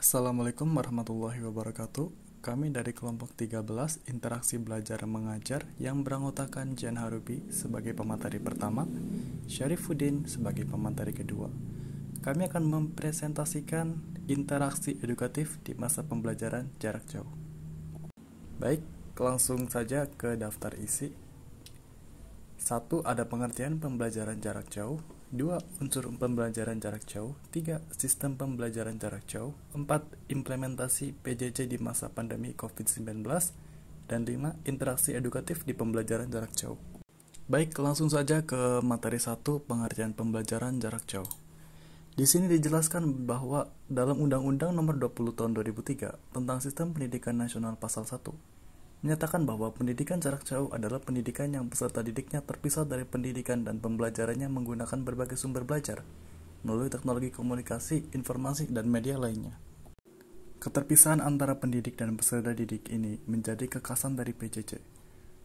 Assalamualaikum warahmatullahi wabarakatuh. Kami dari kelompok 13 Interaksi Belajar Mengajar yang beranggotakan Jan Harubi sebagai pemateri pertama, Syarifuddin sebagai pemateri kedua. Kami akan mempresentasikan interaksi edukatif di masa pembelajaran jarak jauh. Baik, langsung saja ke daftar isi. 1. Ada pengertian pembelajaran jarak jauh. 2. Unsur pembelajaran jarak jauh. 3. Sistem pembelajaran jarak jauh. 4. Implementasi PJJ di masa pandemi COVID-19. Dan 5. Interaksi edukatif di pembelajaran jarak jauh. Baik, langsung saja ke materi 1, pengertian pembelajaran jarak jauh. Di sini dijelaskan bahwa dalam Undang-Undang Nomor 20 Tahun 2003 tentang Sistem Pendidikan Nasional Pasal 1 menyatakan bahwa pendidikan jarak jauh adalah pendidikan yang peserta didiknya terpisah dari pendidikan dan pembelajarannya menggunakan berbagai sumber belajar melalui teknologi komunikasi, informasi, dan media lainnya. Keterpisahan antara pendidik dan peserta didik ini menjadi kekhasan dari PJJ.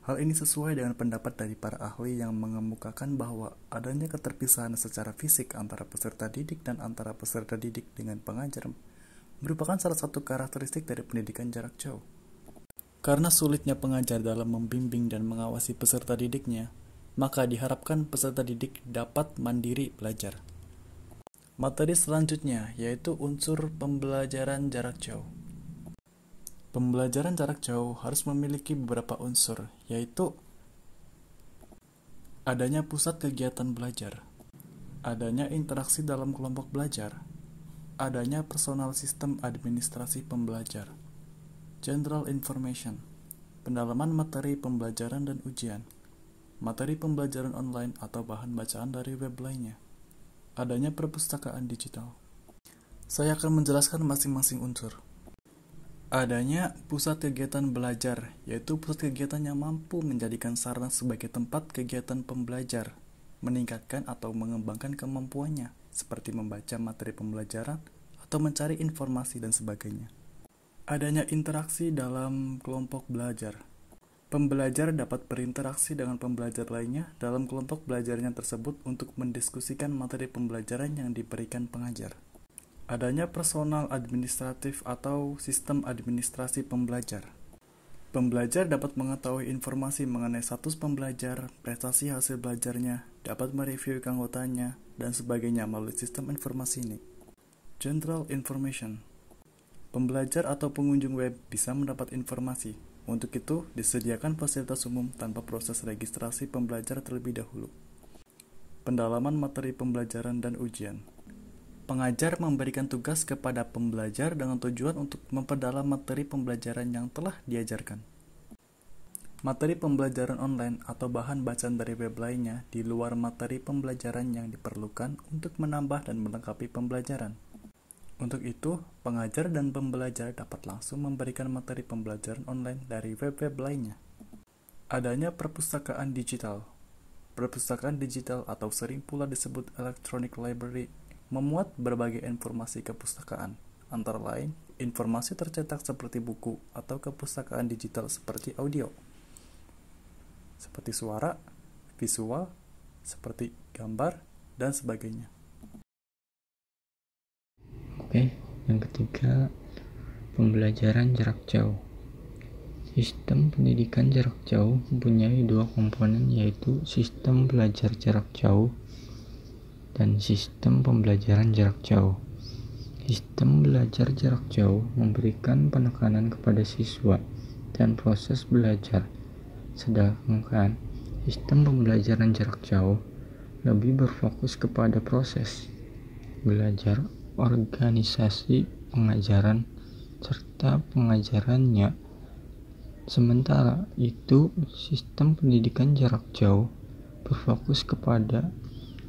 Hal ini sesuai dengan pendapat dari para ahli yang mengemukakan bahwa adanya keterpisahan secara fisik antara peserta didik dan antara peserta didik dengan pengajar merupakan salah satu karakteristik dari pendidikan jarak jauh. Karena sulitnya pengajar dalam membimbing dan mengawasi peserta didiknya, maka diharapkan peserta didik dapat mandiri belajar. Materi selanjutnya yaitu unsur pembelajaran jarak jauh. Pembelajaran jarak jauh harus memiliki beberapa unsur, yaitu adanya pusat kegiatan belajar, adanya interaksi dalam kelompok belajar, adanya personal sistem administrasi pembelajar, general information, pendalaman materi pembelajaran dan ujian, materi pembelajaran online atau bahan bacaan dari web lainnya, adanya perpustakaan digital. Saya akan menjelaskan masing-masing unsur. Adanya pusat kegiatan belajar, yaitu pusat kegiatan yang mampu menjadikan sarana sebagai tempat kegiatan pembelajar, meningkatkan atau mengembangkan kemampuannya, seperti membaca materi pembelajaran atau mencari informasi dan sebagainya. Adanya interaksi dalam kelompok belajar. Pembelajar dapat berinteraksi dengan pembelajar lainnya dalam kelompok belajarnya tersebut untuk mendiskusikan materi pembelajaran yang diberikan pengajar. Adanya personal administratif atau sistem administrasi pembelajar. Pembelajar dapat mengetahui informasi mengenai status pembelajar, prestasi hasil belajarnya, dapat mereview keanggotanya, dan sebagainya melalui sistem informasi ini. General information. Pembelajar atau pengunjung web bisa mendapat informasi. Untuk itu, disediakan fasilitas umum tanpa proses registrasi pembelajar terlebih dahulu. Pendalaman materi pembelajaran dan ujian. Pengajar memberikan tugas kepada pembelajar dengan tujuan untuk memperdalam materi pembelajaran yang telah diajarkan. Materi pembelajaran online atau bahan bacaan dari web lainnya di luar materi pembelajaran yang diperlukan untuk menambah dan melengkapi pembelajaran. Untuk itu, pengajar dan pembelajar dapat langsung memberikan materi pembelajaran online dari web-web lainnya. Adanya perpustakaan digital. Perpustakaan digital atau sering pula disebut electronic library memuat berbagai informasi kepustakaan, antara lain informasi tercetak seperti buku atau kepustakaan digital seperti audio, seperti suara, visual, seperti gambar, dan sebagainya. Oke, yang ketiga, pembelajaran jarak jauh. Sistem pendidikan jarak jauh mempunyai dua komponen, yaitu sistem belajar jarak jauh dan sistem pembelajaran jarak jauh. Sistem belajar jarak jauh memberikan penekanan kepada siswa dan proses belajar, sedangkan sistem pembelajaran jarak jauh lebih berfokus kepada proses belajar, organisasi pengajaran, serta pengajarannya. Sementara itu, sistem pendidikan jarak jauh berfokus kepada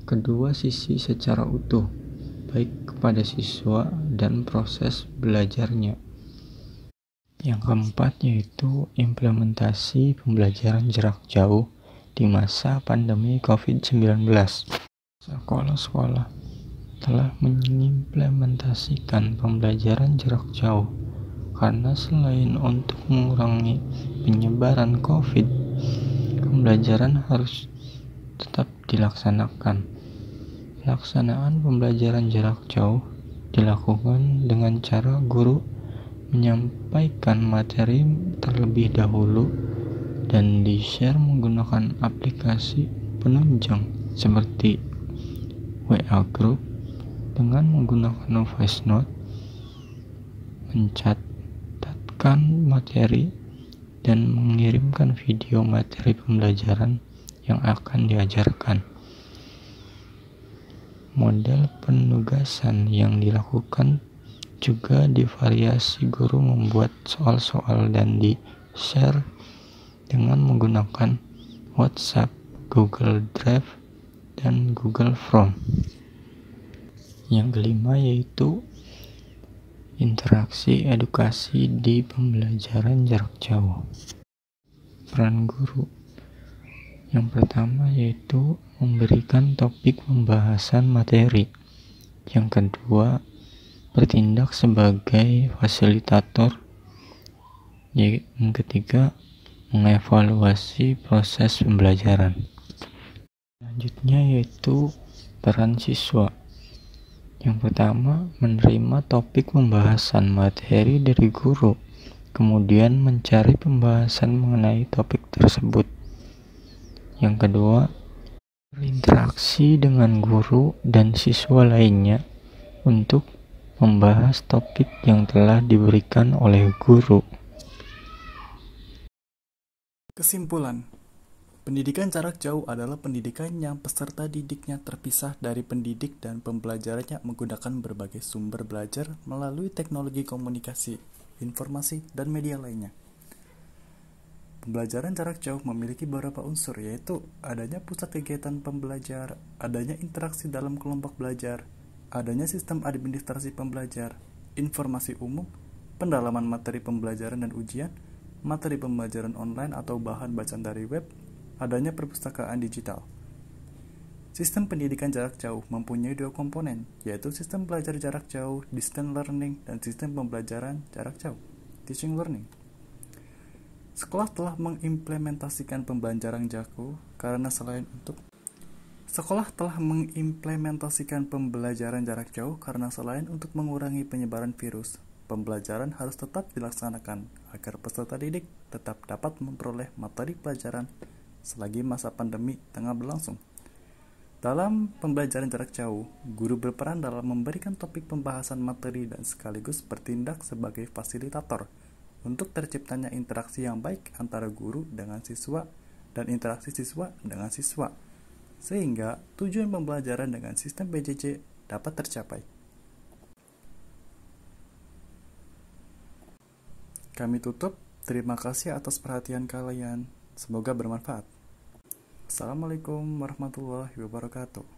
kedua sisi secara utuh, baik kepada siswa dan proses belajarnya. Yang keempat yaitu implementasi pembelajaran jarak jauh di masa pandemi COVID-19. Sekolah-sekolah telah mengimplementasikan pembelajaran jarak jauh karena selain untuk mengurangi penyebaran COVID, pembelajaran harus tetap dilaksanakan. Pelaksanaan pembelajaran jarak jauh dilakukan dengan cara guru menyampaikan materi terlebih dahulu dan di-share menggunakan aplikasi penunjang seperti WA Group dengan menggunakan voice note, mencatatkan materi, dan mengirimkan video materi pembelajaran yang akan diajarkan. Model penugasan yang dilakukan juga divariasi, guru membuat soal-soal dan di-share dengan menggunakan WhatsApp, Google Drive, dan Google Form. Yang kelima yaitu interaksi edukasi di pembelajaran jarak jauh. Peran guru yang pertama yaitu memberikan topik pembahasan materi. Yang kedua, bertindak sebagai fasilitator. Yang ketiga, mengevaluasi proses pembelajaran. Selanjutnya yaitu peran siswa. Yang pertama, menerima topik pembahasan materi dari guru, kemudian mencari pembahasan mengenai topik tersebut. Yang kedua, berinteraksi dengan guru dan siswa lainnya untuk membahas topik yang telah diberikan oleh guru. Kesimpulan, pendidikan jarak jauh adalah pendidikan yang peserta didiknya terpisah dari pendidik dan pembelajarannya menggunakan berbagai sumber belajar melalui teknologi komunikasi, informasi, dan media lainnya. Pembelajaran jarak jauh memiliki beberapa unsur, yaitu adanya pusat kegiatan pembelajar, adanya interaksi dalam kelompok belajar, adanya sistem administrasi pembelajar, informasi umum, pendalaman materi pembelajaran dan ujian, materi pembelajaran online atau bahan bacaan dari web, adanya perpustakaan digital. Sistem pendidikan jarak jauh mempunyai dua komponen, yaitu sistem belajar jarak jauh, distance learning, dan sistem pembelajaran jarak jauh, teaching learning. Sekolah telah mengimplementasikan pembelajaran jarak jauh karena selain untuk mengurangi penyebaran virus, pembelajaran harus tetap dilaksanakan agar peserta didik tetap dapat memperoleh materi pelajaran selagi masa pandemi tengah berlangsung. Dalam pembelajaran jarak jauh, guru berperan dalam memberikan topik pembahasan materi dan sekaligus bertindak sebagai fasilitator untuk terciptanya interaksi yang baik antara guru dengan siswa dan interaksi siswa dengan siswa, sehingga tujuan pembelajaran dengan sistem PJJ dapat tercapai. Kami tutup. Terima kasih atas perhatian kalian. Semoga bermanfaat. Assalamualaikum warahmatullahi wabarakatuh.